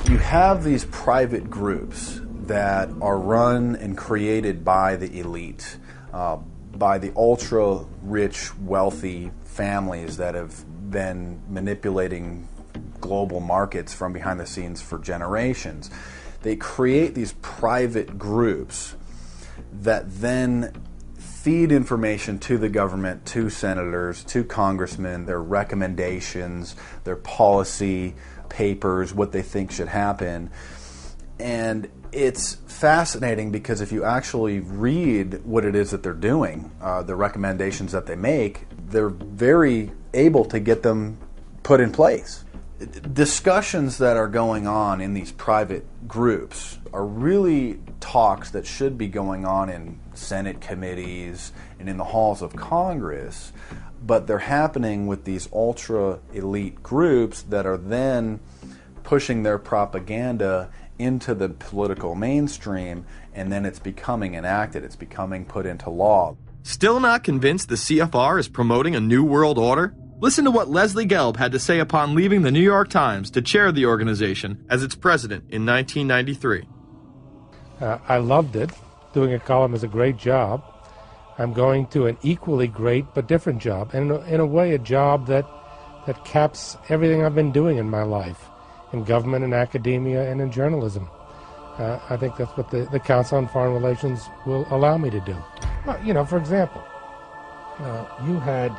You have these private groups that are run and created by the elite, by the ultra-rich, wealthy families that have been manipulating global markets from behind the scenes for generations. They create these private groups that then feed information to the government, to senators, to congressmen, their recommendations, their policy papers, what they think should happen. And it's fascinating because if you actually read what it is that they're doing, the recommendations that they make, they're very able to get them put in place. Discussions that are going on in these private groups are really talks that should be going on in Senate committees and in the halls of Congress, but they're happening with these ultra-elite groups that are then pushing their propaganda into the political mainstream, and then it's becoming enacted, it's becoming put into law. Still not convinced the CFR is promoting a new world order? Listen to what Leslie Gelb had to say upon leaving the New York Times to chair the organization as its president in 1993. I loved it. Doing a column is a great job. I'm going to an equally great but different job, and in a way a job that caps everything I've been doing in my life, in government and academia and in journalism. I think that's what the Council on Foreign Relations will allow me to do. Well, for example, you had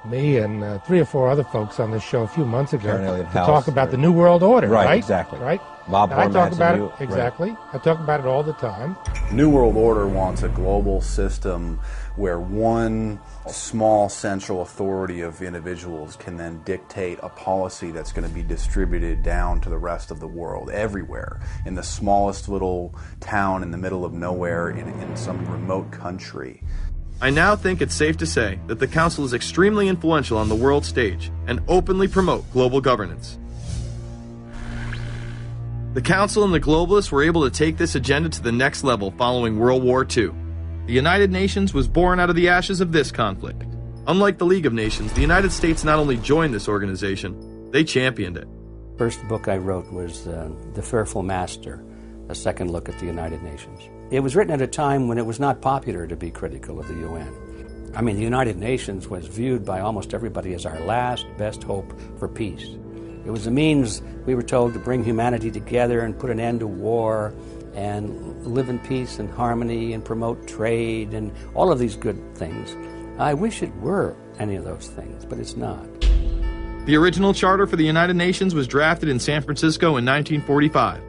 me and 3 or 4 other folks on this show a few months ago to talk about the New World Order, right? Exactly. Right? Bob I talk about it, right. exactly. I talk about it all the time. New World Order wants a global system where one small central authority of individuals can then dictate a policy that's going to be distributed down to the rest of the world, everywhere, in the smallest little town in the middle of nowhere in some remote country. I now think it's safe to say that the Council is extremely influential on the world stage and openly promote global governance. The Council and the globalists were able to take this agenda to the next level following World War II. The United Nations was born out of the ashes of this conflict. Unlike the League of Nations, the United States not only joined this organization, they championed it. First book I wrote was The Fearful Master, a second look at the United Nations. It was written at a time when it was not popular to be critical of the UN. I mean, the United Nations was viewed by almost everybody as our last best hope for peace. It was a means, we were told, to bring humanity together and put an end to war and live in peace and harmony and promote trade and all of these good things. I wish it were any of those things, but it's not. The original charter for the United Nations was drafted in San Francisco in 1945,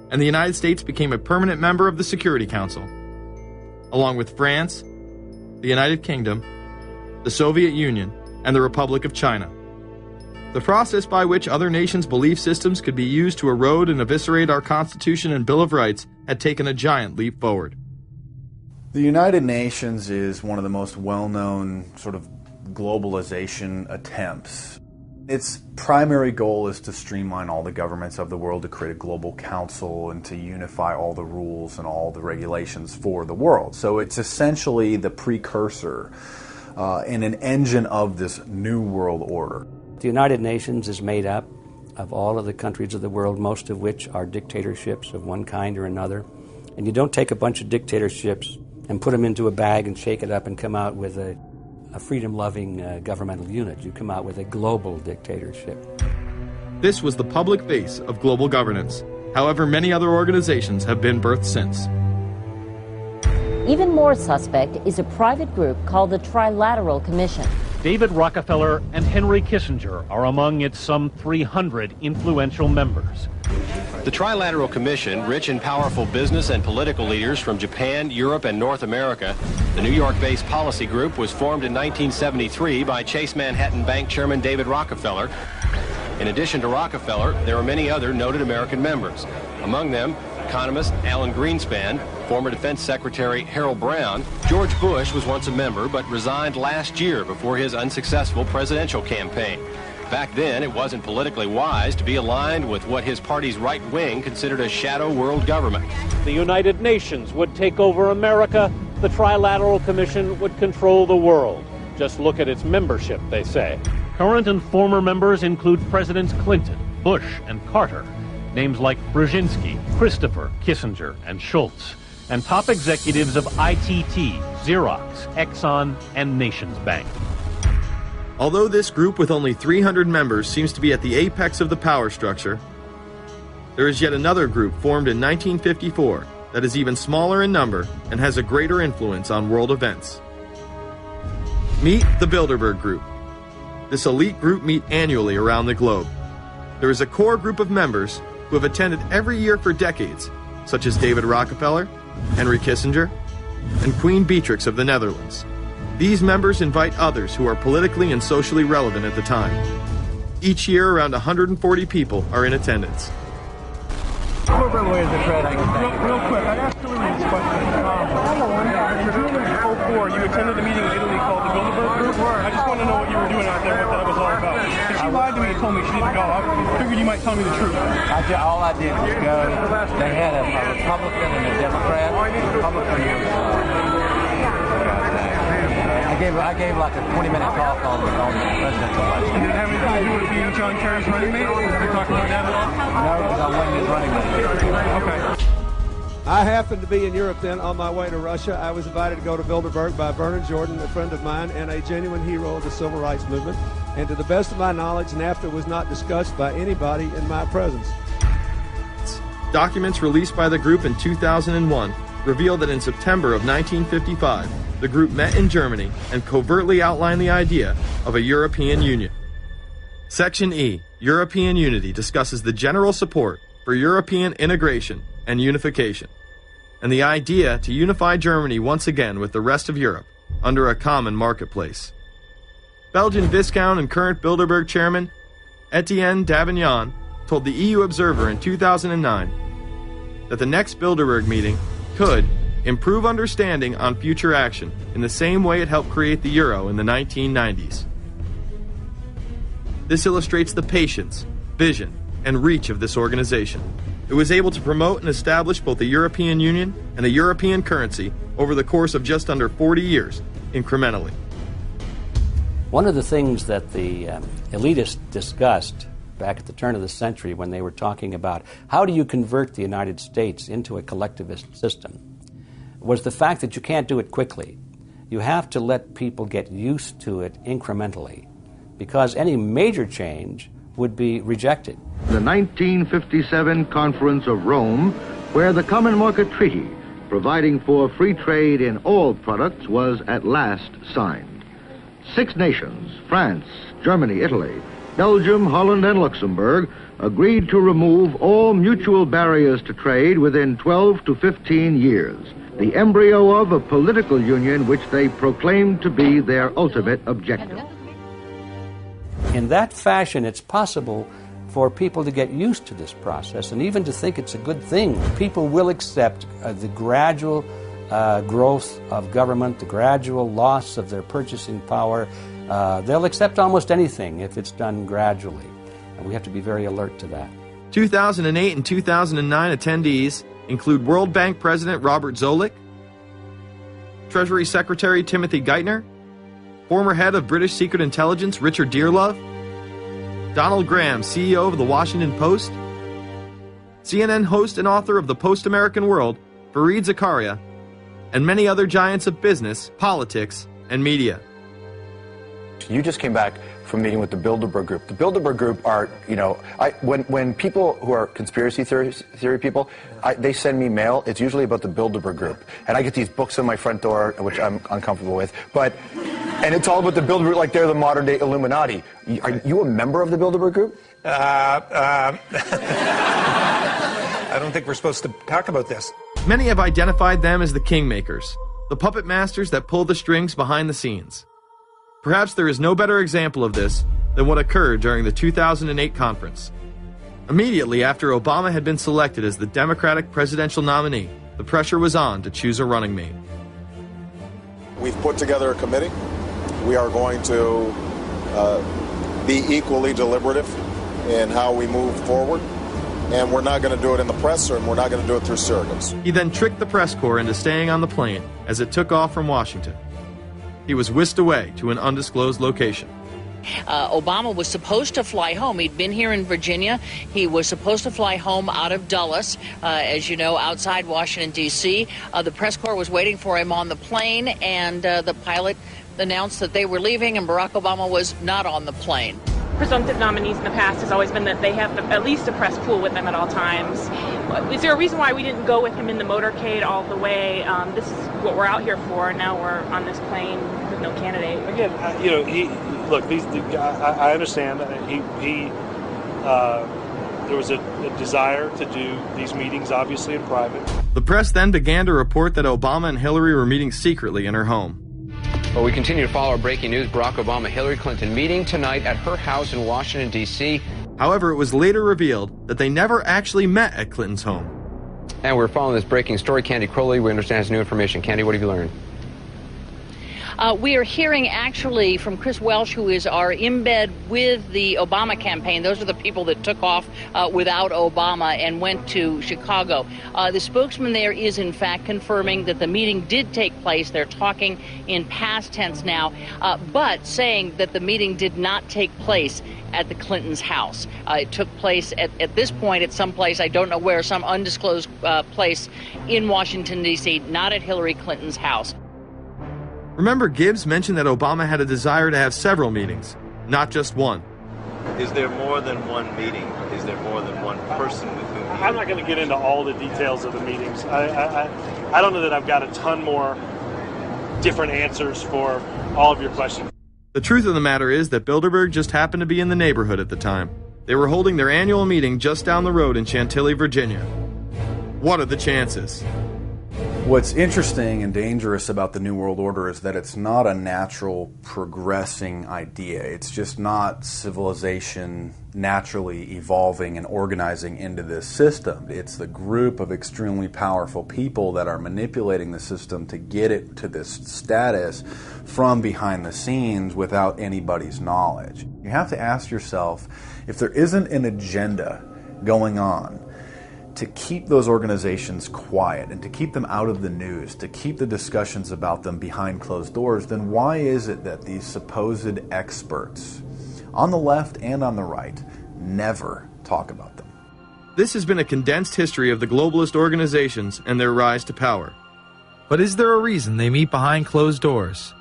and the United States became a permanent member of the Security Council, along with France, the United Kingdom, the Soviet Union, and the Republic of China. The process by which other nations' belief systems could be used to erode and eviscerate our Constitution and Bill of Rights had taken a giant leap forward. The United Nations is one of the most well-known sort of globalization attempts. Its primary goal is to streamline all the governments of the world, to create a global council and to unify all the rules and all the regulations for the world. So it's essentially the precursor and an engine of this new world order. The United Nations is made up of all of the countries of the world, most of which are dictatorships of one kind or another. And you don't take a bunch of dictatorships and put them into a bag and shake it up and come out with a freedom-loving governmental unit. You come out with a global dictatorship. This was the public face of global governance. However, many other organizations have been birthed since. Even more suspect is a private group called the Trilateral Commission. David Rockefeller and Henry Kissinger are among its some 300 influential members. The Trilateral Commission, rich and powerful business and political leaders from Japan, Europe, and North America. The New York-based policy group was formed in 1973 by Chase Manhattan Bank Chairman David Rockefeller. In addition to Rockefeller, there are many other noted American members. Among them, economist Alan Greenspan, former Defense Secretary Harold Brown. George Bush was once a member but resigned last year before his unsuccessful presidential campaign. Back then, it wasn't politically wise to be aligned with what his party's right wing considered a shadow world government. The United Nations would take over America. The Trilateral Commission would control the world. Just look at its membership, they say. Current and former members include Presidents Clinton, Bush, and Carter. Names like Brzezinski, Christopher, Kissinger, and Schultz, and top executives of ITT, Xerox, Exxon, and Nations Bank. Although this group with only 300 members seems to be at the apex of the power structure, there is yet another group formed in 1954 that is even smaller in number and has a greater influence on world events. Meet the Bilderberg Group. This elite group meet annually around the globe. There is a core group of members who have attended every year for decades, such as David Rockefeller, Henry Kissinger, and Queen Beatrix of the Netherlands. These members invite others who are politically and socially relevant at the time. Each year, around 140 people are in attendance. Real quick, I'd ask Hillary this question. In 2004, you attended a meeting in Italy called the Bilderberg Group. I just want to know what you were doing out there, what that was all about. If she lied to me and told me she didn't go, I figured you might tell me the truth. All I did was go. They had a Republican and a Democrat. I gave like a 20-minute talk on the presidential election. Did it have anything to do with being John Kerry's running mate? Did you talk about that at all? No, because I wasn't his running mate. Okay. I happened to be in Europe then on my way to Russia. I was invited to go to Bilderberg by Vernon Jordan, a friend of mine and a genuine hero of the civil rights movement. And to the best of my knowledge, NAFTA was not discussed by anybody in my presence. Documents released by the group in 2001 reveal that in September of 1955, the group met in Germany and covertly outlined the idea of a European Union. Section E, European Unity, discusses the general support for European integration and unification, and the idea to unify Germany once again with the rest of Europe under a common marketplace. Belgian Viscount and current Bilderberg chairman Etienne Davignon told the EU Observer in 2009 that the next Bilderberg meeting could improve understanding on future action in the same way it helped create the euro in the 1990s. This illustrates the patience, vision, and reach of this organization. It was able to promote and establish both the European Union and a European currency over the course of just under 40 years, incrementally. One of the things that the elitists discussed back at the turn of the century when they were talking about how do you convert the United States into a collectivist system was the fact that you can't do it quickly. You have to let people get used to it incrementally, because any major change would be rejected. The 1957 Conference of Rome, where the Common Market Treaty, providing for free trade in all products, was at last signed. 6 nations, France, Germany, Italy, Belgium, Holland, and Luxembourg, agreed to remove all mutual barriers to trade within 12 to 15 years, the embryo of a political union which they proclaimed to be their ultimate objective. In that fashion, it's possible for people to get used to this process and even to think it's a good thing. People will accept the gradual growth of government, the gradual loss of their purchasing power. They'll accept almost anything if it's done gradually, and we have to be very alert to that. 2008 and 2009 attendees include World Bank President Robert Zoellick, Treasury Secretary Timothy Geithner, former head of British Secret Intelligence Richard Dearlove, Donald Graham, CEO of the Washington Post, CNN host and author of The Post-American World, Fareed Zakaria, and many other giants of business, politics, and media. You just came back from meeting with the Bilderberg Group. The Bilderberg Group are, when people who are conspiracy theory people, they send me mail, it's usually about the Bilderberg Group. And I get these books on my front door, which I'm uncomfortable with. And it's all about the Bilderberg, like they're the modern day Illuminati. Are you a member of the Bilderberg Group? I don't think we're supposed to talk about this. Many have identified them as the kingmakers, the puppet masters that pull the strings behind the scenes. Perhaps there is no better example of this than what occurred during the 2008 conference. Immediately after Obama had been selected as the Democratic presidential nominee, the pressure was on to choose a running mate. We've put together a committee. We are going to be equally deliberative in how we move forward. And we're not going to do it in the press, and we're not going to do it through surrogates. He then tricked the press corps into staying on the plane as it took off from Washington. He was whisked away to an undisclosed location. Obama was supposed to fly home. He'd been here in Virginia. He was supposed to fly home out of Dulles, as you know, outside Washington, D.C. The press corps was waiting for him on the plane, and the pilot announced that they were leaving, and Barack Obama was not on the plane. Presumptive nominees in the past has always been that they have at least a press pool with them at all times. Is there a reason why we didn't go with him in the motorcade all the way? This is what we're out here for, and now we're on this plane with no candidate. Again, I understand. There was a desire to do these meetings, obviously, in private. The press then began to report that Obama and Hillary were meeting secretly in her home. Well, we continue to follow our breaking news. Barack Obama, Hillary Clinton meeting tonight at her house in Washington, D.C. However, it was later revealed that they never actually met at Clinton's home. And we're following this breaking story. Candy Crowley, we understand, has new information. Candy, what have you learned? We are hearing actually from Chris Welch, who is our embed with the Obama campaign. Those are the people that took off without Obama and went to Chicago. The spokesman there is in fact confirming that the meeting did take place. They're talking in past tense now, but saying that the meeting did not take place at the Clintons' house. It took place at this point at some place, I don't know where, some undisclosed place in Washington, D.C., not at Hillary Clinton's house. Remember, Gibbs mentioned that Obama had a desire to have several meetings, not just one. Is there more than one meeting? Is there more than one person with whom he... I'm not going to get into all the details of the meetings. I don't know that I've got a ton more different answers for all of your questions. The truth of the matter is that Bilderberg just happened to be in the neighborhood at the time. They were holding their annual meeting just down the road in Chantilly, Virginia. What are the chances? What's interesting and dangerous about the New World Order is that it's not a natural progressing idea. It's just not civilization naturally evolving and organizing into this system. It's the group of extremely powerful people that are manipulating the system to get it to this status from behind the scenes without anybody's knowledge. You have to ask yourself, if there isn't an agenda going on to keep those organizations quiet and to keep them out of the news, to keep the discussions about them behind closed doors, then why is it that these supposed experts on the left and on the right never talk about them? This has been a condensed history of the globalist organizations and their rise to power. But is there a reason they meet behind closed doors?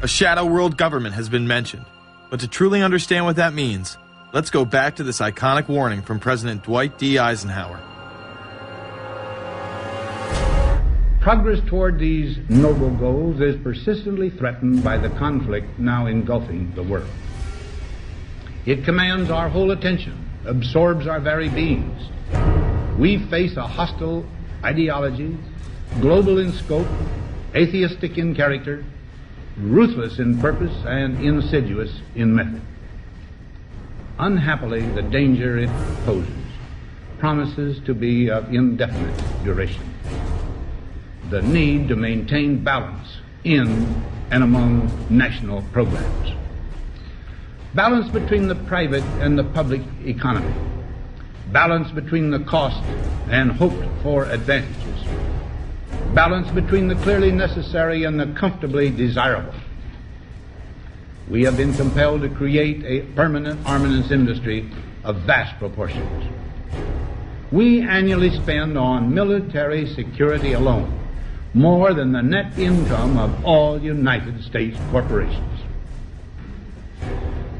A shadow world government has been mentioned, but to truly understand what that means, let's go back to this iconic warning from President Dwight D. Eisenhower. Progress toward these noble goals is persistently threatened by the conflict now engulfing the world. It commands our whole attention, absorbs our very beings. We face a hostile ideology, global in scope, atheistic in character, ruthless in purpose, and insidious in method. Unhappily, the danger it poses promises to be of indefinite duration. The need to maintain balance in and among national programs. Balance between the private and the public economy. Balance between the cost and hoped for advantages. Balance between the clearly necessary and the comfortably desirable. We have been compelled to create a permanent armaments industry of vast proportions. We annually spend on military security alone more than the net income of all United States corporations.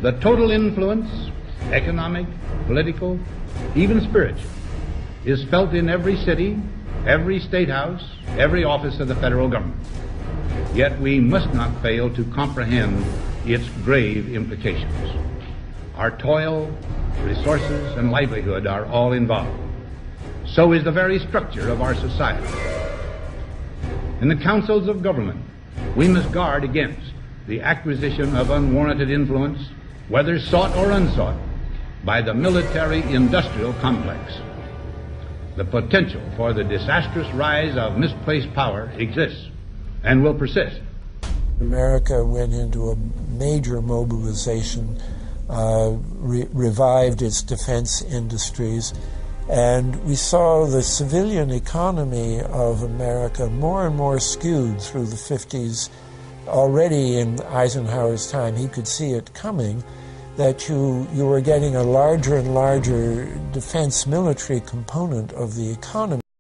The total influence, economic, political, even spiritual, is felt in every city, every state house, every office of the federal government. Yet we must not fail to comprehend its grave implications. Our toil, resources, and livelihood are all involved. So is the very structure of our society. In the councils of government, we must guard against the acquisition of unwarranted influence, whether sought or unsought, by the military-industrial complex. The potential for the disastrous rise of misplaced power exists and will persist. America went into a major mobilization, revived its defense industries, and we saw the civilian economy of America more and more skewed through the 50s already in Eisenhower's time, he could see it coming, that you were getting a larger and larger defense military component of the economy.